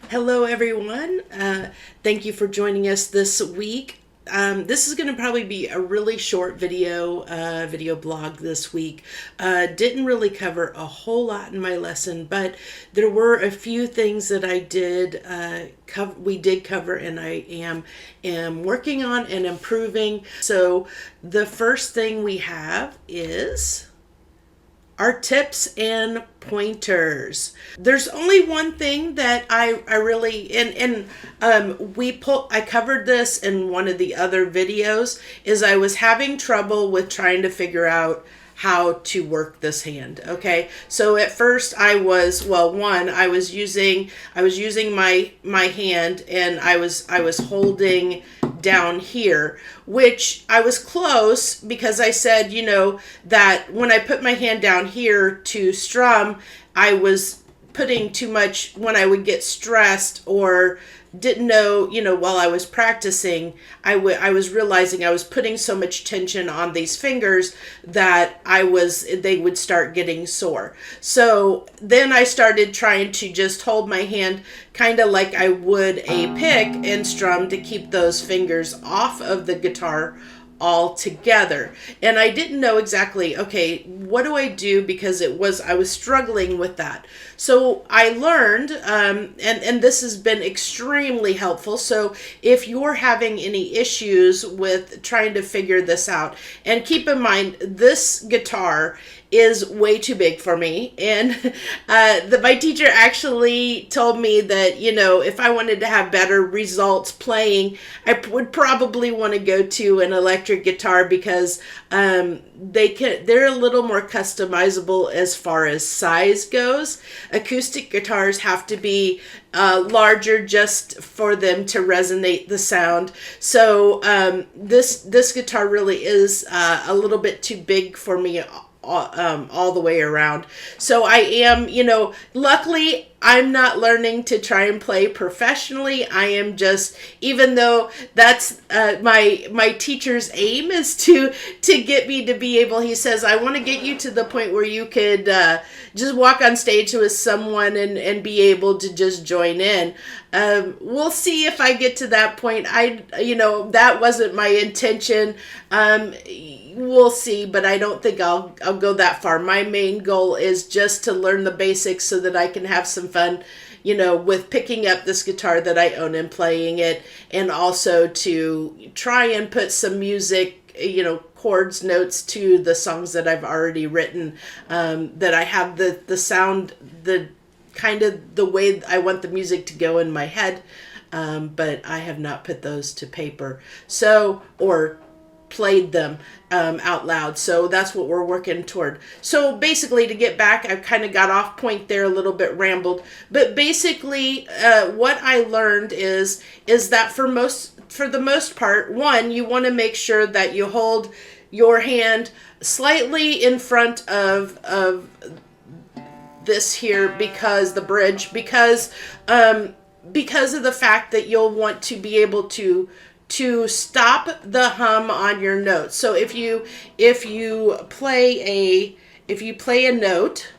Hello, everyone. Thank you for joining us this week. This is going to probably be a really short video blog this week. Didn't really cover a whole lot in my lesson, but there were a few things that I did we did cover, and I am working on and improving. So the first thing we have is our tips and pointers. There's only one thing that I really I covered this in one of the other videos, is I was having trouble with trying to figure out how to work this hand. Okay, so at first I was, I was using my hand, and I was holding down here, which I was close, because I said, that when I put my hand down here to strum, I was putting too much when I would get stressed or didn't know, while I was practicing, I was realizing I was putting so much tension on these fingers that they would start getting sore. So then I started trying to just hold my hand kind of like I would a pick and strum, to keep those fingers off of the guitar all together. And I didn't know exactly, okay, what do I do, because I was struggling with that. So I learned, and this has been extremely helpful. So if you're having any issues with trying to figure this out, and keep in mind, this guitar is way too big for me, and my teacher actually told me that, if I wanted to have better results playing, I would probably want to go to an electric guitar, because they're a little more customizable as far as size goes. Acoustic guitars have to be larger just for them to resonate the sound. So this guitar really is a little bit too big for me all the way around. So I am, luckily I'm not learning to try and play professionally. I am just, even though that's my teacher's aim is to get me to be able, he says, I want to get you to the point where you could just walk on stage with someone and be able to just join in. We'll see if I get to that point. That wasn't my intention. We'll see, but I don't think I'll go that far. My main goal is just to learn the basics so that I can have some fun, with picking up this guitar that I own and playing it, and also to try and put some music, chords, notes to the songs that I've already written, that I have the sound, the kind of the way I want the music to go in my head, but I have not put those to paper, or played them out loud. So that's what we're working toward. So basically, to get back, I kind of got off point there, a little bit rambled, but basically what I learned is that for the most part, one, you want to make sure that you hold your hand slightly in front of this here, because the bridge, because of the fact that you'll want to be able to stop the hum on your notes. So if you play a note,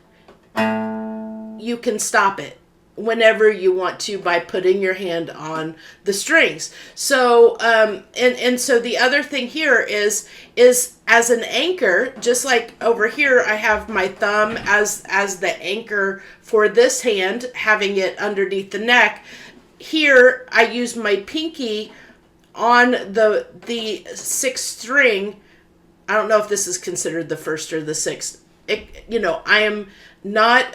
you can stop it whenever you want to by putting your hand on the strings. So and so the other thing here is as an anchor, just like over here I have my thumb as the anchor for this hand, having it underneath the neck. Here I use my pinky on the sixth string. I don't know if this is considered the first or the sixth. I am not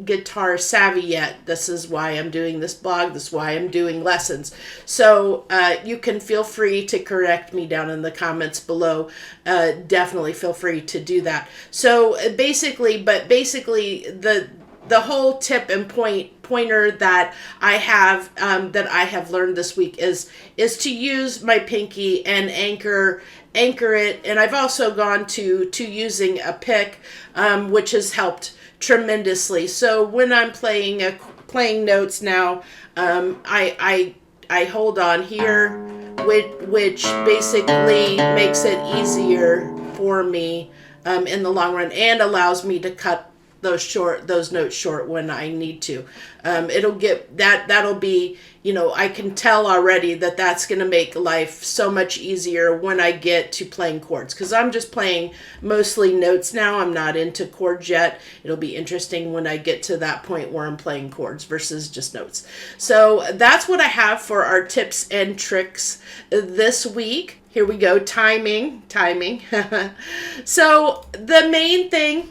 guitar savvy yet. This is why I'm doing this blog. This is why I'm doing lessons. So you can feel free to correct me down in the comments below. Definitely feel free to do that. So basically the whole tip and pointer that I have learned this week is to use my pinky and anchor it. And I've also gone to using a pick, which has helped tremendously. So when I'm playing notes now, I hold on here, which basically makes it easier for me in the long run, and allows me to cut those notes short when I need to. That'll be, I can tell already that that's going to make life so much easier when I get to playing chords, because I'm just playing mostly notes now. I'm not into chords yet. It'll be interesting when I get to that point where I'm playing chords versus just notes. So that's what I have for our tips and tricks this week. Here we go. Timing. So the main thing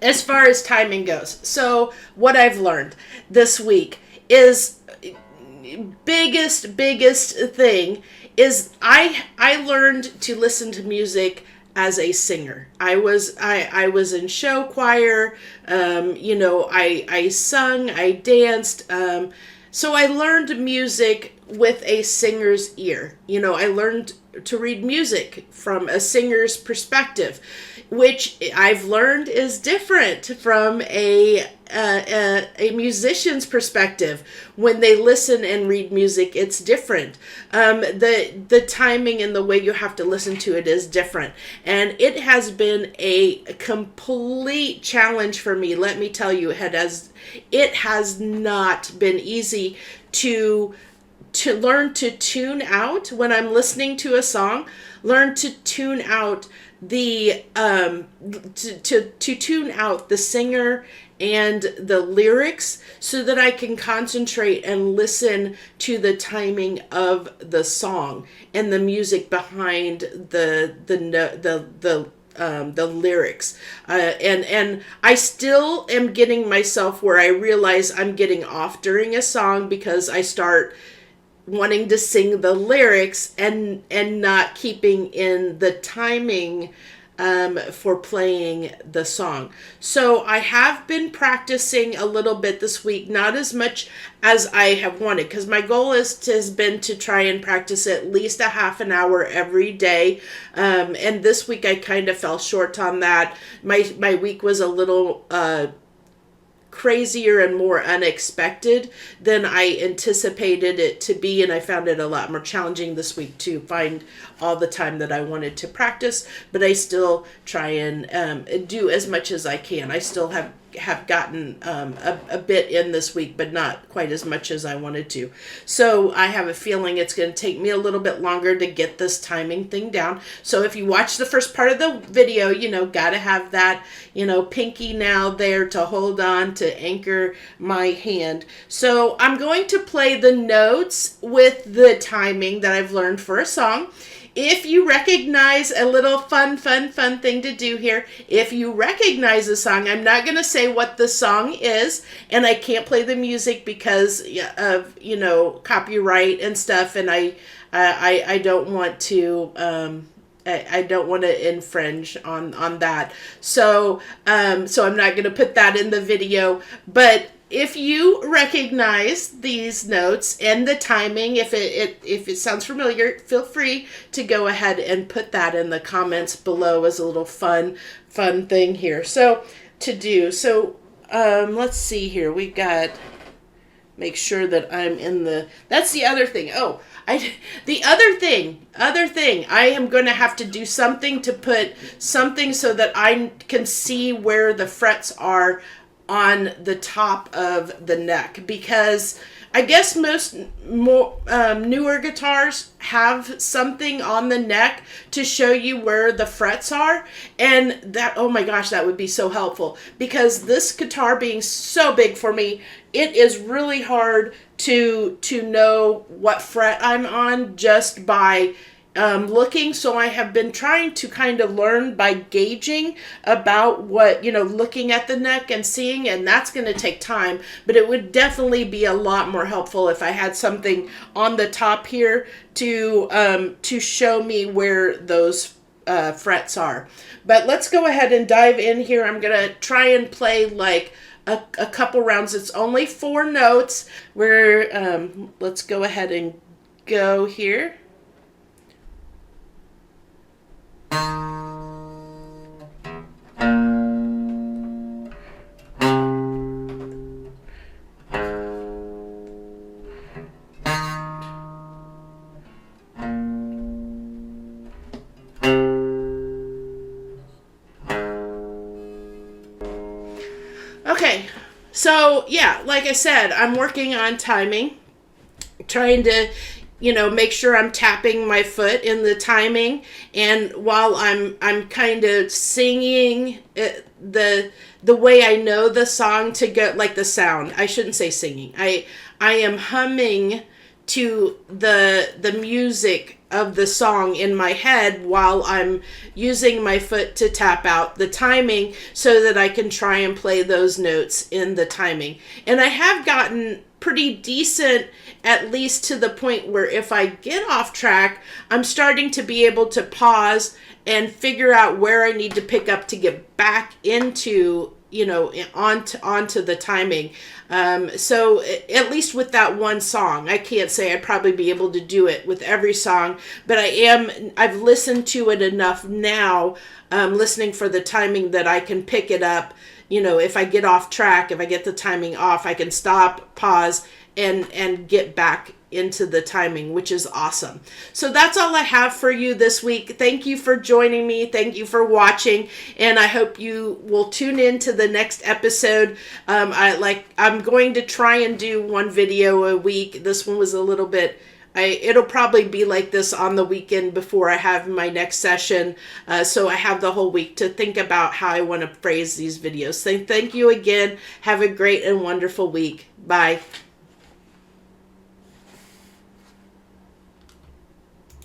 as far as timing goes, so what I've learned this week is biggest thing is I learned to listen to music as a singer. I was in show choir, I sung, I danced, so I learned music with a singer's ear. I learned to read music from a singer's perspective, which I've learned is different from a musician's perspective. When they listen and read music, it's different. The timing and the way you have to listen to it is different. And it has been a complete challenge for me. Let me tell you, it has not been easy to learn to tune out when I'm listening to a song, learn to tune out the to tune out the singer and the lyrics so that I can concentrate and listen to the timing of the song and the music behind the lyrics, and I still am getting myself where I realize I'm getting off during a song because I start wanting to sing the lyrics and not keeping in the timing for playing the song. So I have been practicing a little bit this week, not as much as I have wanted, because my goal has been to try and practice at least a half an hour every day. And this week I kind of fell short on that. My week was a little crazier and more unexpected than I anticipated it to be, and I found it a lot more challenging this week to find all the time that I wanted to practice, but I still try and do as much as I can. I still have gotten a bit in this week, but not quite as much as I wanted to. So I have a feeling it's going to take me a little bit longer to get this timing thing down. So if you watch the first part of the video, got to have that, pinky now there to hold on to anchor my hand. So I'm going to play the notes with the timing that I've learned for a song. If you recognize a little fun thing to do here, if you recognize a song, I'm not going to say what the song is, and I can't play the music because of, copyright and stuff, and I don't want to, I don't want to infringe on that. So I'm not going to put that in the video, but if you recognize these notes and the timing, if it sounds familiar, feel free to go ahead and put that in the comments below as a little fun thing here. So to do. So let's see here. We got, make sure that I'm in the, that's the other thing. Oh, the other thing, I am going to have to do something to put something so that I can see where the frets are on the top of the neck, because I guess most newer guitars have something on the neck to show you where the frets are, and that, oh my gosh, that would be so helpful, because this guitar being so big for me, it is really hard to know what fret I'm on just by looking. So I have been trying to kind of learn by gauging about what, looking at the neck and seeing, and that's going to take time, but it would definitely be a lot more helpful if I had something on the top here to show me where those frets are. But let's go ahead and dive in here. I'm going to try and play like a couple rounds. It's only 4 notes. Let's go ahead and go here. So yeah, like I said, I'm working on timing, trying to, make sure I'm tapping my foot in the timing, and while I'm kind of singing the way I know the song to go, like the sound. I shouldn't say singing. I am humming to the music of the song in my head while I'm using my foot to tap out the timing so that I can try and play those notes in the timing. And I have gotten pretty decent, at least to the point where if I get off track, I'm starting to be able to pause and figure out where I need to pick up to get back into, onto the timing. So at least with that one song, I can't say I'd probably be able to do it with every song, but I've listened to it enough now, listening for the timing, that I can pick it up. If I get off track, if I get the timing off, I can stop, pause, and get back into the timing, which is awesome. So that's all I have for you this week. Thank you for joining me. Thank you for watching, and I hope you will tune in to the next episode. I'm going to try and do one video a week. This one was a little bit, it'll probably be like this on the weekend before I have my next session. So I have the whole week to think about how I want to phrase these videos. Thank you again. Have a great and wonderful week. Bye.